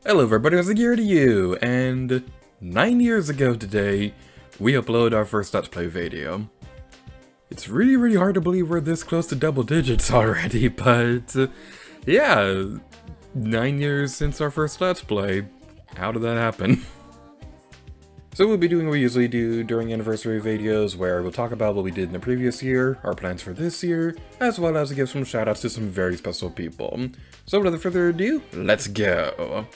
Hello everybody, it's L8RG8R2U, and 9 years ago today, we uploaded our first Let's Play video. It's really hard to believe we're this close to double digits already, but yeah, 9 years since our first Let's Play. How did that happen? So we'll be doing what we usually do during anniversary videos, where we'll talk about what we did in the previous year, our plans for this year, as well as give some shoutouts to some very special people. So without further ado, let's go!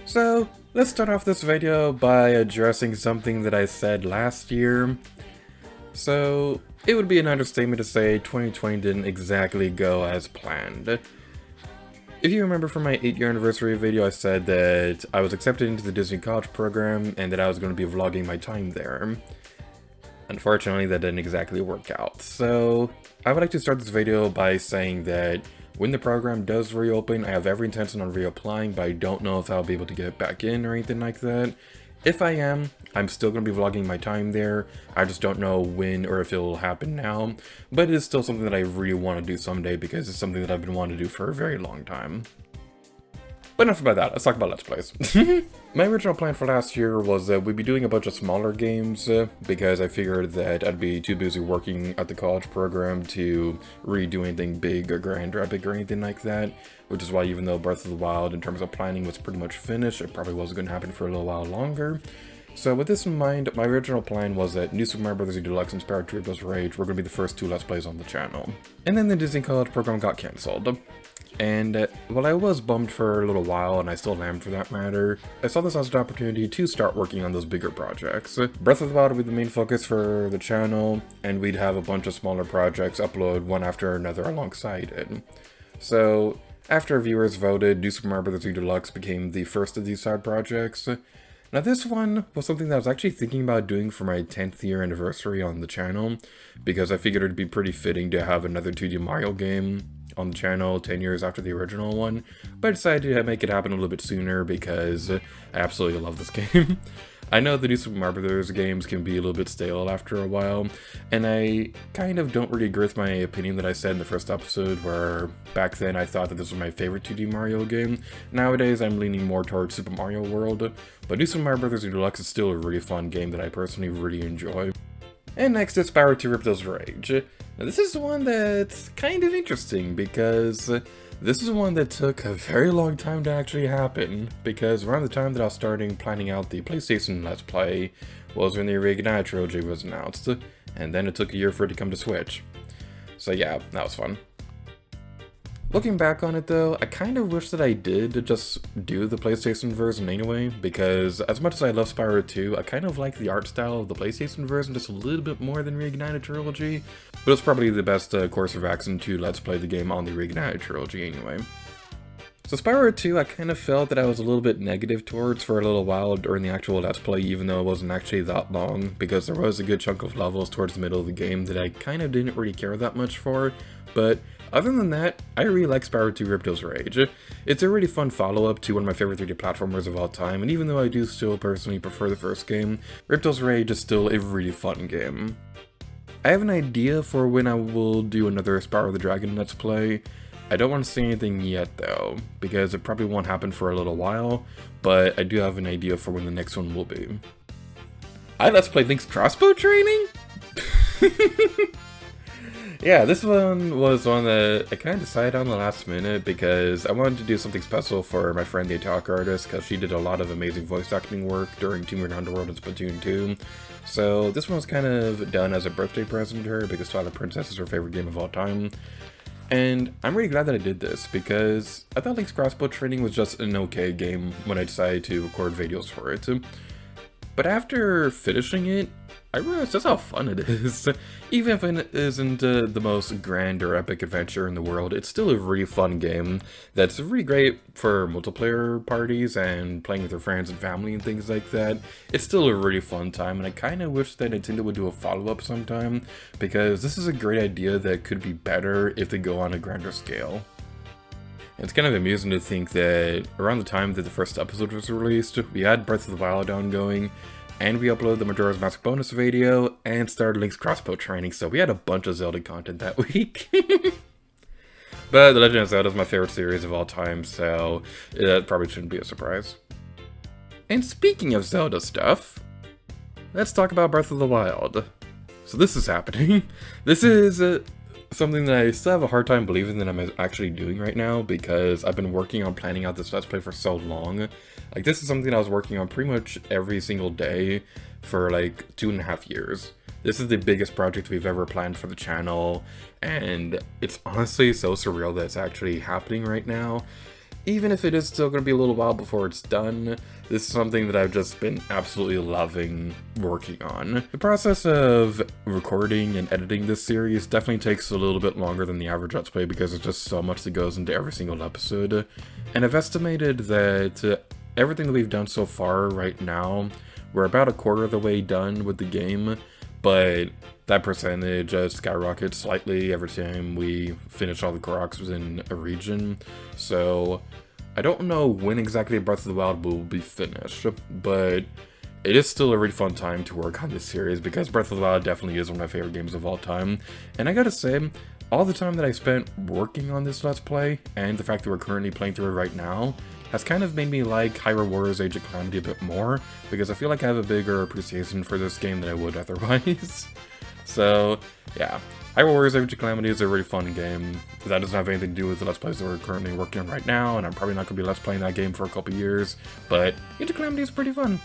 So, let's start off this video by addressing something that I said last year. So, it would be an understatement to say 2020 didn't exactly go as planned. If you remember from my 8-year anniversary video, I said that I was accepted into the Disney College program and that I was going to be vlogging my time there. Unfortunately, that didn't exactly work out. So, I would like to start this video by saying that when the program does reopen, I have every intention on reapplying, but I don't know if I'll be able to get back in or anything like that. If I am, I'm still going to be vlogging my time there. I just don't know when or if it will happen now, but it is still something that I really want to do someday because it's something that I've been wanting to do for a very long time. But enough about that, let's talk about Let's Plays. My original plan for last year was that we'd be doing a bunch of smaller games, because I figured that I'd be too busy working at the college program to really do anything big or grand or epic or anything like that, which is why even though Breath of the Wild in terms of planning was pretty much finished, it probably wasn't going to happen for a little while longer. So with this in mind, my original plan was that New Super Mario Bros. U Deluxe and Spyro 2 Ripto's Rage were going to be the first two Let's Plays on the channel. And then the Disney College program got cancelled. And while I was bummed for a little while, and I still am for that matter, I saw this as an opportunity to start working on those bigger projects. Breath of the Wild would be the main focus for the channel, and we'd have a bunch of smaller projects upload one after another alongside it. So, after viewers voted, New Super Mario Bros. U Deluxe became the first of these side projects. Now this one was something that I was actually thinking about doing for my 10th year anniversary on the channel, because I figured it'd be pretty fitting to have another 2D Mario game on the channel 10 years after the original one, but I decided to make it happen a little bit sooner because I absolutely love this game. I know the new Super Mario Bros. Games can be a little bit stale after a while, and I kind of don't really agree with my opinion that I said in the first episode, where back then I thought that this was my favorite 2D Mario game. Nowadays I'm leaning more towards Super Mario World, but New Super Mario Bros. U Deluxe is still a really fun game that I personally really enjoy. And next is Spyro 2 Ripto's Rage. Now this is one that's kind of interesting because this is one that took a very long time to actually happen, because around the time that I was starting planning out the PlayStation Let's Play was when the L8RG8R2U trilogy was announced, and then it took a year for it to come to Switch. So yeah, that was fun. Looking back on it though, I kind of wish that I did just do the PlayStation version anyway, because as much as I love Spyro 2, I kind of like the art style of the PlayStation version just a little bit more than L8RG8R2U trilogy, but it's probably the best course of action to Let's Play the game on the L8RG8R2U trilogy anyway. So Spyro 2, I kind of felt that I was a little bit negative towards for a little while during the actual Let's Play, even though it wasn't actually that long, because there was a good chunk of levels towards the middle of the game that I kind of didn't really care that much for, but other than that, I really like Spyro 2 Ripto's Rage. It's a really fun follow-up to one of my favorite 3D platformers of all time, and even though I do still personally prefer the first game, Ripto's Rage is still a really fun game. I have an idea for when I will do another Spyro the Dragon Let's Play. I don't want to say anything yet though, because it probably won't happen for a little while, but I do have an idea for when the next one will be. I Let's Play Link's crossbow training? Yeah, this one was one that I kind of decided on the last minute because I wanted to do something special for my friend the Attack Artist, because she did a lot of amazing voice acting work during Tomb Raider Underworld and Splatoon 2. So this one was kind of done as a birthday present to her because Twilight Princess is her favorite game of all time. And I'm really glad that I did this because I thought Link's crossbow training was just an okay game when I decided to record videos for it. But after finishing it, I realized just how fun it is. Even if it isn't the most grand or epic adventure in the world, it's still a really fun game that's really great for multiplayer parties and playing with your friends and family and things like that. It's still a really fun time, and I kind of wish that Nintendo would do a follow-up sometime, because this is a great idea that could be better if they go on a grander scale. It's kind of amusing to think that around the time that the first episode was released, we had Breath of the Wild ongoing, and we uploaded the Majora's Mask bonus video, and started Link's crossbow training, so we had a bunch of Zelda content that week. But The Legend of Zelda is my favorite series of all time, so it probably shouldn't be a surprise. And speaking of Zelda stuff, let's talk about Breath of the Wild. So this is happening. This is something that I still have a hard time believing that I'm actually doing right now, because I've been working on planning out this Let's Play for so long. Like, this is something I was working on pretty much every single day for like 2.5 years. This is the biggest project we've ever planned for the channel, and it's honestly so surreal that it's actually happening right now. Even if it is still going to be a little while before it's done, this is something that I've just been absolutely loving working on. The process of recording and editing this series definitely takes a little bit longer than the average Let's Play, because there's just so much that goes into every single episode. And I've estimated that everything that we've done so far right now, we're about 1/4 of the way done with the game, but that percentage skyrockets slightly every time we finish all the Koroks within a region. So I don't know when exactly Breath of the Wild will be finished, but it is still a really fun time to work on this series, because Breath of the Wild definitely is one of my favorite games of all time. And I gotta say, all the time that I spent working on this Let's Play, and the fact that we're currently playing through it right now, has kind of made me like Hyrule Warriors Age of Calamity a bit more, because I feel like I have a bigger appreciation for this game than I would otherwise. So, yeah. Hyrule Warriors Age of Calamity is a really fun game. That doesn't have anything to do with the Let's Plays that we're currently working on right now, and I'm probably not going to be Let's Playing that game for a couple years, but Age of Calamity is pretty fun.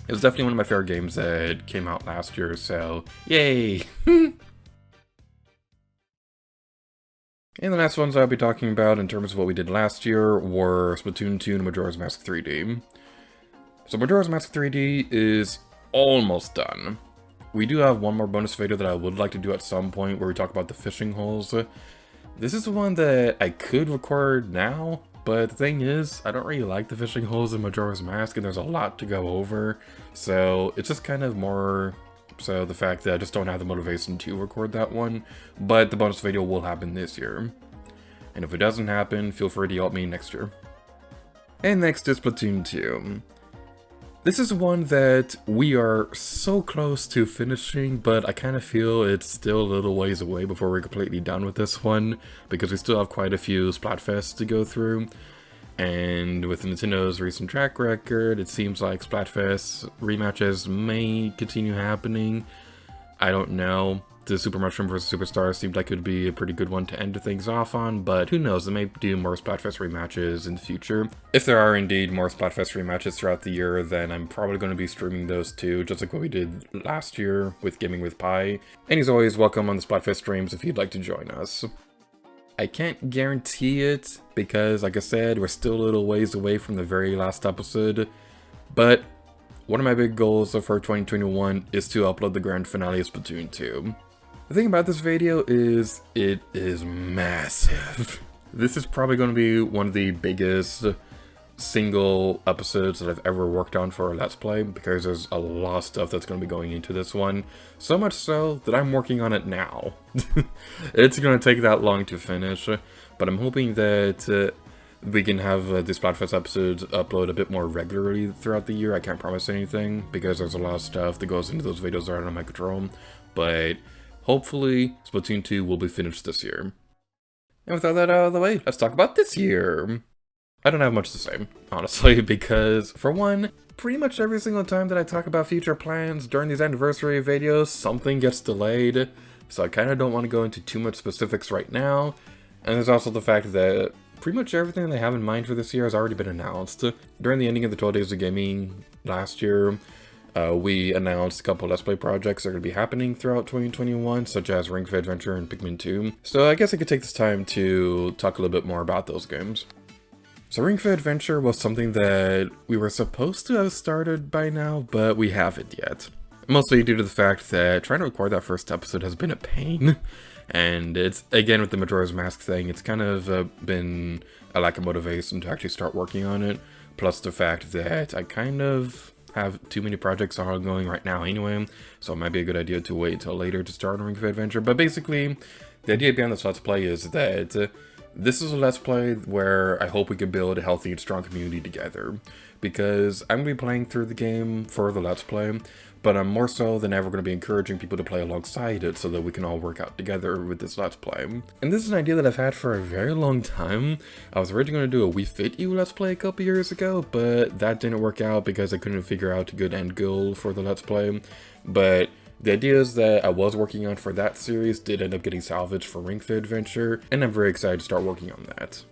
It was definitely one of my favorite games that came out last year, so yay! And the last ones I'll be talking about in terms of what we did last year were Splatoon 2 and Majora's Mask 3D. So Majora's Mask 3D is almost done. We do have one more bonus video that I would like to do at some point where we talk about the fishing holes. This is one that I could record now, but the thing is, I don't really like the fishing holes in Majora's Mask, and there's a lot to go over, so it's just kind of more so the fact that I just don't have the motivation to record that one, but the bonus video will happen this year. And if it doesn't happen, feel free to yell at me next year. And next is Splatoon 2. This is one that we are so close to finishing, but I kind of feel it's still a little ways away before we're completely done with this one, because we still have quite a few Splatfests to go through. And with Nintendo's recent track record, it seems like Splatfest rematches may continue happening. I don't know. The Super Mushroom vs. Superstar seemed like it would be a pretty good one to end things off on, but who knows, they may do more Splatfest rematches in the future. If there are indeed more Splatfest rematches throughout the year, then I'm probably going to be streaming those too, just like what we did last year with Gaming with Pi. And he's always welcome on the Splatfest streams if you'd like to join us. I can't guarantee it, because like I said, we're still a little ways away from the very last episode, but one of my big goals for 2021 is to upload the grand finale of Splatoon 2. The thing about this video is, it is massive. This is probably going to be one of the biggest single episodes that I've ever worked on for a Let's Play, because there's a lot of stuff that's going to be going into this one. So much so that I'm working on it now. It's going to take that long to finish, but I'm hoping that we can have the Splatfest episodes upload a bit more regularly throughout the year. I can't promise anything, because there's a lot of stuff that goes into those videos that are out of my control, but hopefully Splatoon 2 will be finished this year. And with all that out of the way, let's talk about this year. I don't have much to say, honestly, because, for one, pretty much every single time that I talk about future plans during these anniversary videos, something gets delayed, so I kind of don't want to go into too much specifics right now. And there's also the fact that pretty much everything that I have in mind for this year has already been announced. During the ending of the 12 Days of Gaming last year, we announced a couple Let's Play projects that are going to be happening throughout 2021, such as Ring Fit Adventure and Pikmin 2. So I guess I could take this time to talk a little bit more about those games. So Ring Fit Adventure was something that we were supposed to have started by now, but we haven't yet. Mostly due to the fact that trying to record that first episode has been a pain. And it's, again, with the Majora's Mask thing, it's kind of been a lack of motivation to actually start working on it. Plus the fact that I kind of have too many projects ongoing right now anyway, so it might be a good idea to wait until later to start Ring Fit Adventure. But basically, the idea behind this Let's Play is that This is a Let's Play where I hope we can build a healthy and strong community together, because I'm going to be playing through the game for the Let's Play, but I'm more so than ever going to be encouraging people to play alongside it so that we can all work out together with this Let's Play. And this is an idea that I've had for a very long time. I was originally going to do a We Fit You Let's Play a couple years ago, but that didn't work out because I couldn't figure out a good end goal for the Let's Play. But the ideas that I was working on for that series did end up getting salvaged for Ring Fit Adventure, and I'm very excited to start working on that.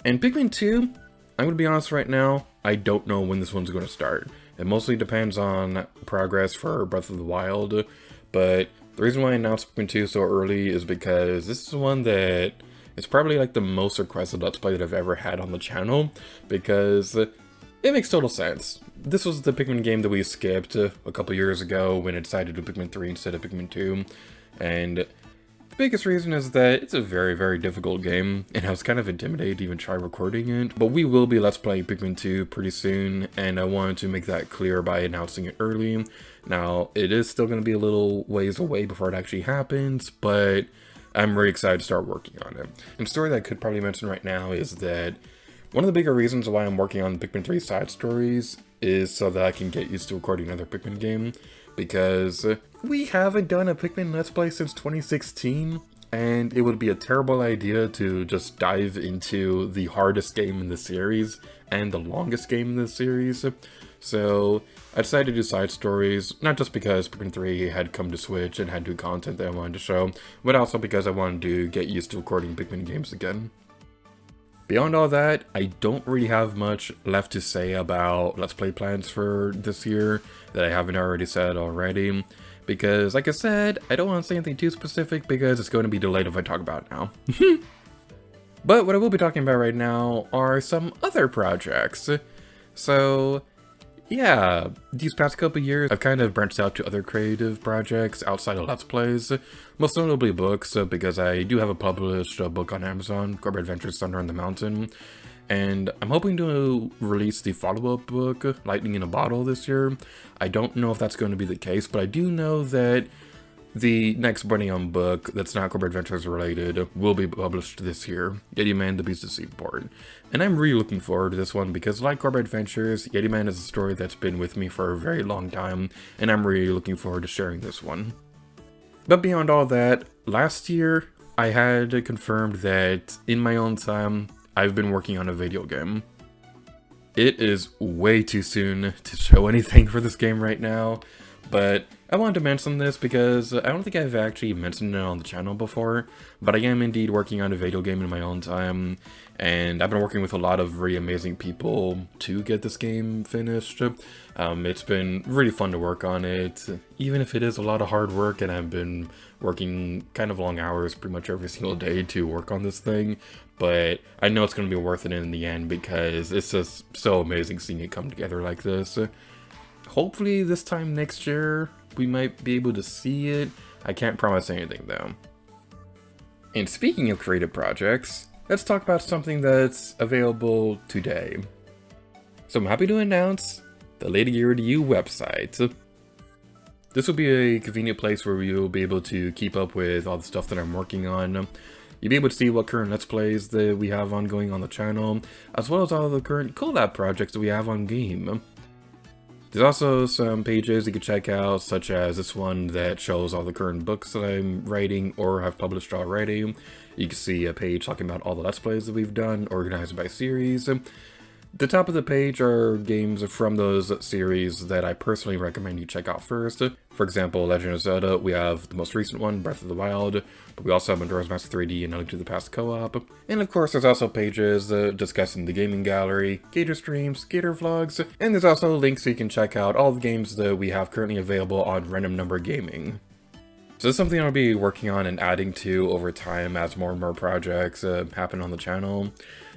And Pikmin 2, I'm going to be honest right now, I don't know when this one's going to start. It mostly depends on progress for Breath of the Wild, but the reason why I announced Pikmin 2 so early is because this is one that is probably like the most requested Let's Play that I've ever had on the channel, because it makes total sense. This was the Pikmin game that we skipped a couple years ago when I decided to do Pikmin 3 instead of Pikmin 2, and the biggest reason is that it's a very, very difficult game, and I was kind of intimidated to even try recording it. But we will be Let's Playing Pikmin 2 pretty soon, and I wanted to make that clear by announcing it early. Now, it is still going to be a little ways away before it actually happens, but I'm really excited to start working on it. And the story that I could probably mention right now is that one of the bigger reasons why I'm working on the Pikmin 3 side stories is so that I can get used to recording another Pikmin game, because we haven't done a Pikmin Let's Play since 2016, and it would be a terrible idea to just dive into the hardest game in the series and the longest game in the series. So I decided to do side stories, not just because Pikmin 3 had come to Switch and had new content that I wanted to show, but also because I wanted to get used to recording Pikmin games again. Beyond all that, I don't really have much left to say about Let's Play plans for this year that I haven't already said already, because like I said, I don't want to say anything too specific because it's going to be delayed if I talk about it now. But what I will be talking about right now are some other projects. So yeah, these past couple years, I've kind of branched out to other creative projects outside of Let's Plays, most notably books, because I do have a published book on Amazon, Corbett Adventures Thunder on the Mountain, and I'm hoping to release the follow-up book, Lightning in a Bottle, this year. I don't know if that's going to be the case, but I do know that the next Bunny on book that's not Corbett Adventures related will be published this year, Yeti Man, the Beast of Seaport. And I'm really looking forward to this one because, like Corbett Adventures, Yeti Man is a story that's been with me for a very long time, and I'm really looking forward to sharing this one. But beyond all that, last year I had confirmed that in my own time, I've been working on a video game. It is way too soon to show anything for this game right now, but I wanted to mention this because I don't think I've actually mentioned it on the channel before, but I am indeed working on a video game in my own time, and I've been working with a lot of really amazing people to get this game finished. It's been really fun to work on it, even if it is a lot of hard work, and I've been working kind of long hours pretty much every single day to work on this thing, but I know it's going to be worth it in the end because it's just so amazing seeing it come together like this. Hopefully this time next year we might be able to see it. I can't promise anything though. And speaking of creative projects, let's talk about something that's available today. So I'm happy to announce the L8RG8R2U website. This will be a convenient place where you'll be able to keep up with all the stuff that I'm working on. You'll be able to see what current Let's Plays that we have ongoing on the channel, as well as all the current collab projects that we have on game. There's also some pages you can check out, such as this one that shows all the current books that I'm writing or have published already. You can see a page talking about all the Let's Plays that we've done, organized by series. The top of the page are games from those series that I personally recommend you check out first. For example, Legend of Zelda, we have the most recent one, Breath of the Wild, but we also have Majora's Mask 3D and A Link to the Past co-op. And of course, there's also pages discussing the gaming gallery, Gator streams, Gator vlogs, and there's also links so you can check out all the games that we have currently available on Random Number Gaming. So this is something I'll be working on and adding to over time as more and more projects happen on the channel.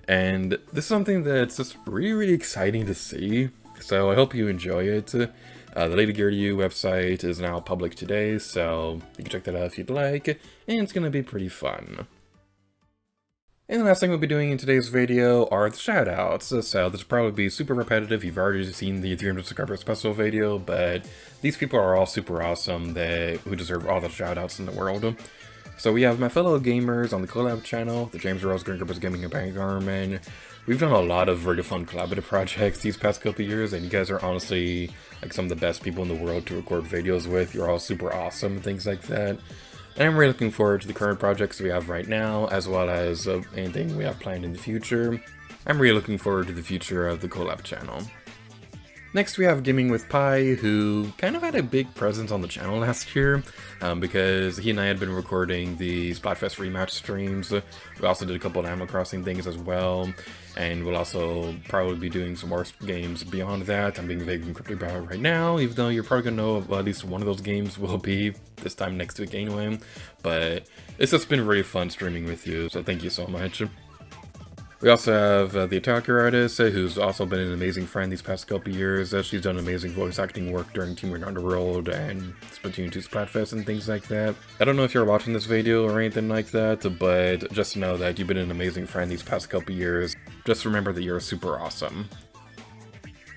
And this is something that's just really, really exciting to see, so I hope you enjoy it. The L8RG8R2U website is now public today, so you can check that out if you'd like, and it's going to be pretty fun. And the last thing we'll be doing in today's video are the shoutouts. So this will probably be super repetitive, you've already seen the 300 subscriber special video, but these people are all super awesome who deserve all the shoutouts in the world. So we have my fellow gamers on the collab channel, the James Rose Green Grippers Gaming and Bang Armin. We've done a lot of really fun collaborative projects these past couple years, and you guys are honestly like some of the best people in the world to record videos with. You're all super awesome and things like that. And I'm really looking forward to the current projects we have right now, as well as anything we have planned in the future. I'm really looking forward to the future of the collab channel. Next we have Gaming with Pi, who kind of had a big presence on the channel last year, because he and I had been recording the Splatfest rematch streams. We also did a couple of Animal Crossing things as well, and we'll also probably be doing some more games beyond that. I'm being vague and cryptic about it right now, even though you're probably gonna know at least one of those games will be this time next week anyway. But it's just been really fun streaming with you, so thank you so much. We also have the Attacker artist, who's also been an amazing friend these past couple years. She's done amazing voice acting work during Team Green Underworld and Splatoon 2 Splatfest and things like that. I don't know if you're watching this video or anything like that, but just know that you've been an amazing friend these past couple years. Just remember that you're super awesome.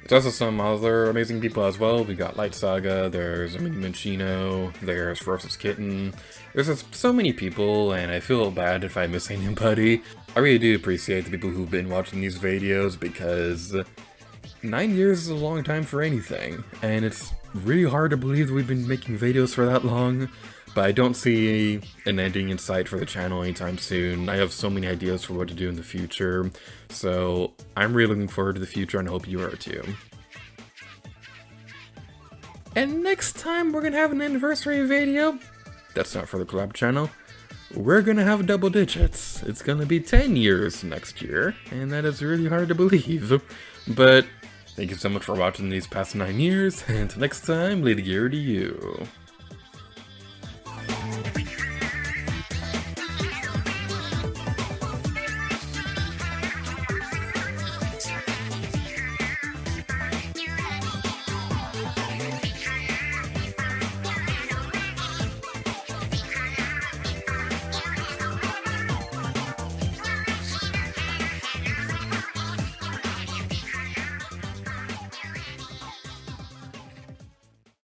There's also some other amazing people as well. We got Light Saga, there's Mini Minchino, there's Ferocious Kitten. There's just so many people, and I feel bad if I miss anybody. I really do appreciate the people who've been watching these videos, because 9 years is a long time for anything, and it's really hard to believe that we've been making videos for that long. But I don't see an ending in sight for the channel anytime soon. I have so many ideas for what to do in the future, so I'm really looking forward to the future and I hope you are too. And next time we're gonna have an anniversary video. That's not for the collab channel. We're gonna have double digits. It's gonna be 10 years next year, and that is really hard to believe. But thank you so much for watching these past 9 years, and until next time, Lady Gear to you.